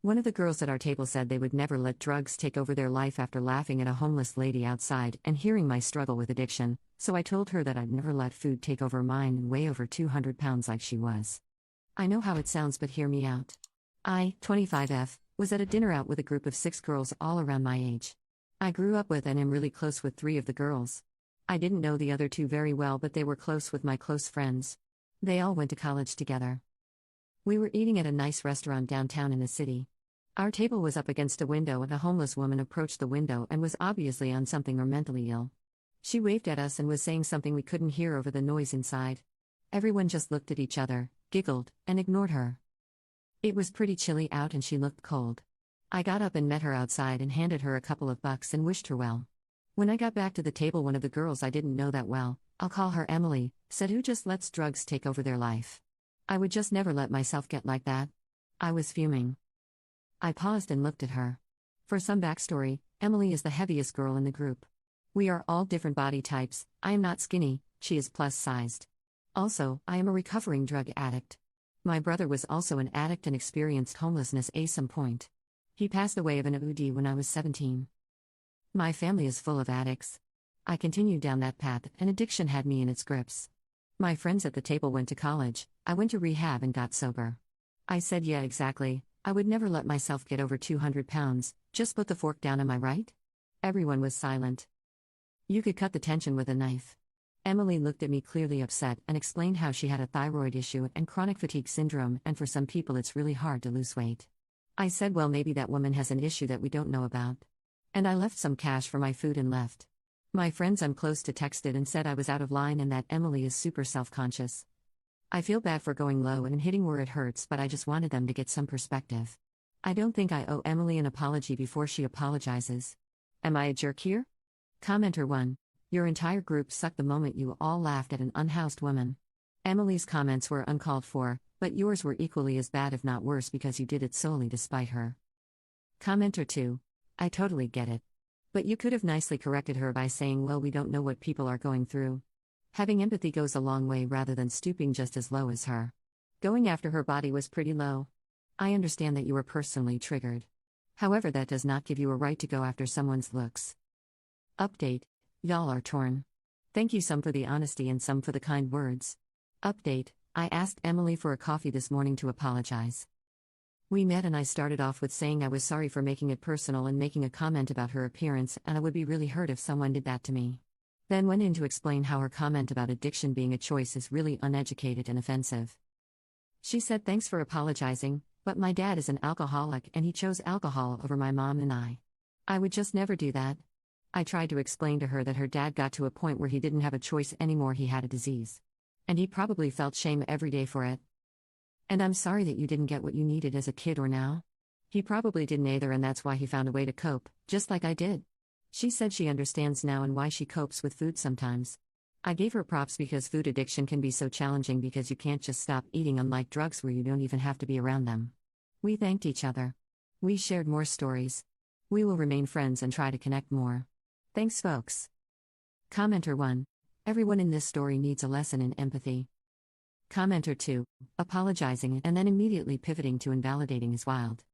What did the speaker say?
One of the girls at our table said they would never let drugs take over their life after laughing at a homeless lady outside and hearing my struggle with addiction, so I told her that I'd never let food take over mine and weigh over 200 pounds like she was. I know how it sounds, but hear me out. I, 25F, was at a dinner out with a group of 6 girls all around my age. I grew up with and am really close with 3 of the girls. I didn't know the other 2 very well, but they were close with my close friends. They all went to college together. We were eating at a nice restaurant downtown in the city. Our table was up against a window and a homeless woman approached the window and was obviously on something or mentally ill. She waved at us and was saying something we couldn't hear over the noise inside. Everyone just looked at each other, giggled, and ignored her. It was pretty chilly out and she looked cold. I got up and met her outside and handed her a couple of bucks and wished her well. When I got back to the table, one of the girls I didn't know that well, I'll call her Emily, said, "Who just lets drugs take over their life? I would just never let myself get like that." I was fuming. I paused and looked at her. For some backstory, Emily is the heaviest girl in the group. We are all different body types. I am not skinny, she is plus-sized. Also, I am a recovering drug addict. My brother was also an addict and experienced homelessness at some point. He passed away of an OD when I was 17. My family is full of addicts. I continued down that path, and addiction had me in its grips. My friends at the table went to college, I went to rehab and got sober. I said, "Yeah, exactly. I would never let myself get over 200 pounds, just put the fork down, am I right?" Everyone was silent. You could cut the tension with a knife. Emily looked at me clearly upset and explained how she had a thyroid issue and chronic fatigue syndrome, and for some people it's really hard to lose weight. I said, "Well, maybe that woman has an issue that we don't know about." And I left some cash for my food and left. My friends I'm close to texted and said I was out of line and that Emily is super self-conscious. I feel bad for going low and hitting where it hurts, but I just wanted them to get some perspective. I don't think I owe Emily an apology before she apologizes. Am I a jerk here? Commenter 1. Your entire group sucked the moment you all laughed at an unhoused woman. Emily's comments were uncalled for, but yours were equally as bad if not worse because you did it solely despite her. Commenter 2. I totally get it. But you could have nicely corrected her by saying, "Well, we don't know what people are going through." Having empathy goes a long way rather than stooping just as low as her. Going after her body was pretty low. I understand that you were personally triggered. However, that does not give you a right to go after someone's looks. Update. Y'all are torn. Thank you some for the honesty and some for the kind words. Update. I asked Emily for a coffee this morning to apologize. We met and I started off with saying I was sorry for making it personal and making a comment about her appearance, and I would be really hurt if someone did that to me. Then went in to explain how her comment about addiction being a choice is really uneducated and offensive. She said, "Thanks for apologizing, but my dad is an alcoholic and he chose alcohol over my mom and I. I would just never do that." I tried to explain to her that her dad got to a point where he didn't have a choice anymore, he had a disease. And he probably felt shame every day for it. And I'm sorry that you didn't get what you needed as a kid or now. He probably didn't either, and that's why he found a way to cope, just like I did. She said she understands now and why she copes with food sometimes. I gave her props because food addiction can be so challenging because you can't just stop eating, unlike drugs where you don't even have to be around them. We thanked each other. We shared more stories. We will remain friends and try to connect more. Thanks, folks. Commenter 1. Everyone in this story needs a lesson in empathy. Commenter 2. Apologizing and then immediately pivoting to invalidating is wild.